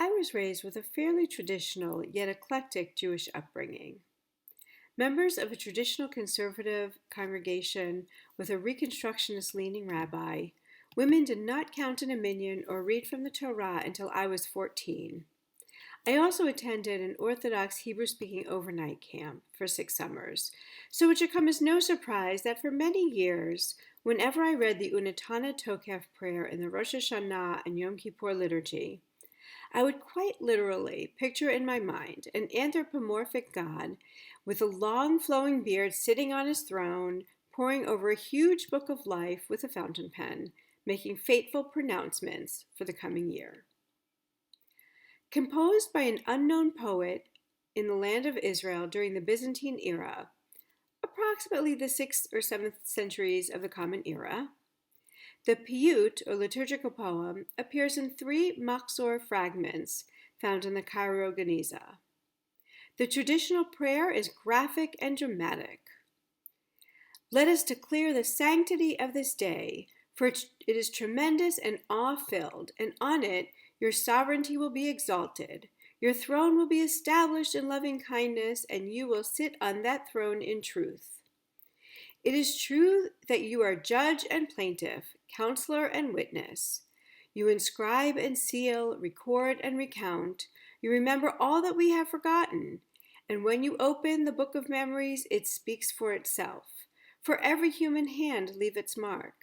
I was raised with a fairly traditional yet eclectic Jewish upbringing. Members of a traditional conservative congregation with a Reconstructionist leaning rabbi, women did not count in a minyan or read from the Torah until I was 14. I also attended an Orthodox Hebrew speaking overnight camp for 6 summers, so it should come as no surprise that for many years, whenever I read the Un'taneh Tokef prayer in the Rosh Hashanah and Yom Kippur liturgy, I would quite literally picture in my mind an anthropomorphic God with a long flowing beard sitting on his throne, poring over a huge book of life with a fountain pen, making fateful pronouncements for the coming year. Composed by an unknown poet in the land of Israel during the Byzantine era, approximately the 6th or 7th centuries of the Common Era, the piyut, or liturgical poem, appears in 3 machzor fragments found in the Cairo Geniza. The traditional prayer is graphic and dramatic. Let us declare the sanctity of this day, for it is tremendous and awe-filled, and on it your sovereignty will be exalted. Your throne will be established in loving kindness, and you will sit on that throne in truth. It is true that you are judge and plaintiff, counselor and witness. You inscribe and seal, record and recount. You remember all that we have forgotten. And when you open the book of memories, it speaks for itself. For every human hand leave its mark,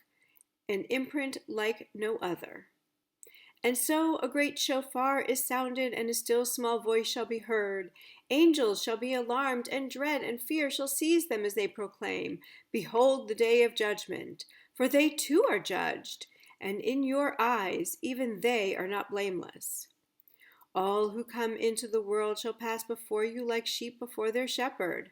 an imprint like no other. And so a great shofar is sounded, and a still small voice shall be heard. Angels shall be alarmed, and dread and fear shall seize them as they proclaim, Behold the day of judgment, for they too are judged, and in your eyes even they are not blameless. All who come into the world shall pass before you like sheep before their shepherd.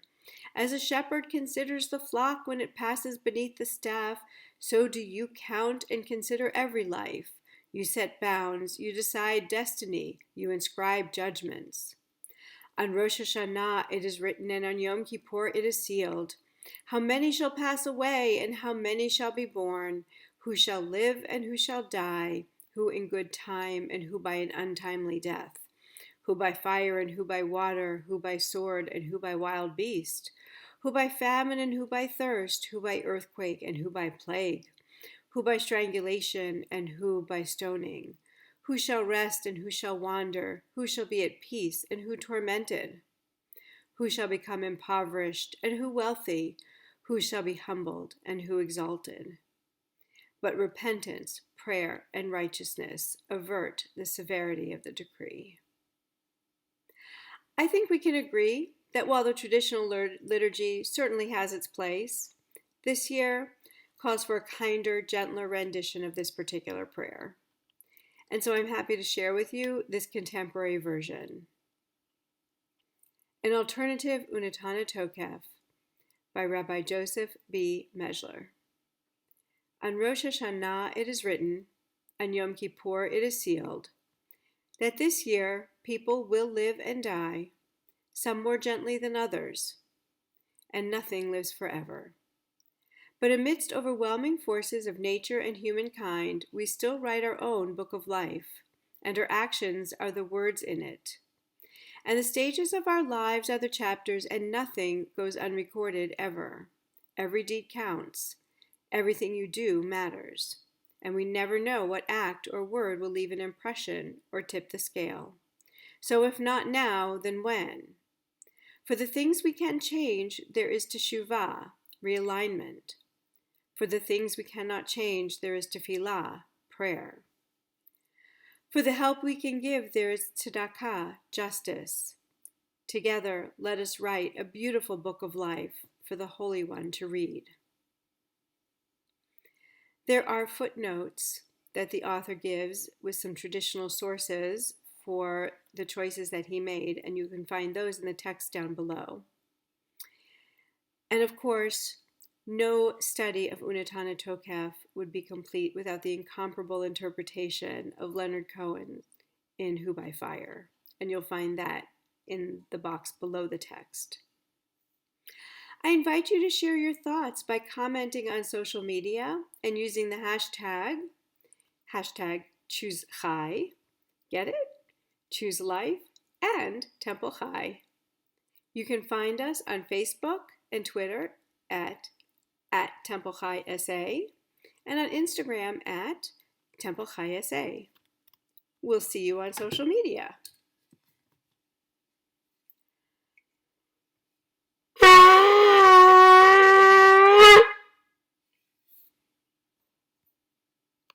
As a shepherd considers the flock when it passes beneath the staff, so do you count and consider every life. You set bounds, you decide destiny, you inscribe judgments. On Rosh Hashanah it is written, and on Yom Kippur it is sealed. How many shall pass away, and how many shall be born? Who shall live, and who shall die? Who in good time, and who by an untimely death? Who by fire, and who by water? Who by sword, and who by wild beast? Who by famine, and who by thirst? Who by earthquake, and who by plague? Who by strangulation, and who by stoning? Who shall rest, and who shall wander? Who shall be at peace, and who tormented? Who shall become impoverished, and who wealthy? Who shall be humbled, and who exalted? But repentance, prayer, and righteousness avert the severity of the decree. I think we can agree that while the traditional liturgy certainly has its place, this year calls for a kinder, gentler rendition of this particular prayer. And so I'm happy to share with you this contemporary version. An alternative Un'taneh Tokef by Rabbi Joseph B. Mezler. On Rosh Hashanah it is written, on Yom Kippur it is sealed, that this year people will live and die, some more gently than others, and nothing lives forever. But amidst overwhelming forces of nature and humankind, we still write our own book of life, and our actions are the words in it. And the stages of our lives are the chapters, and nothing goes unrecorded ever. Every deed counts. Everything you do matters. And we never know what act or word will leave an impression or tip the scale. So if not now, then when? For the things we can change, there is teshuvah, realignment. For the things we cannot change, there is tefillah, prayer. For the help we can give, there is tzedakah, justice. Together, let us write a beautiful book of life for the Holy One to read. There are footnotes that the author gives with some traditional sources for the choices that he made, and you can find those in the text down below. And of course, no study of Un'taneh Tokef would be complete without the incomparable interpretation of Leonard Cohen in Who by Fire, and you'll find that in the box below the text. I invite you to share your thoughts by commenting on social media and using the hashtag ChooseChai. Get it? Choose Life, and Temple Chai. You can find us on Facebook and Twitter at Temple Chai SA and on Instagram at Temple Chai SA. We'll see you on social media.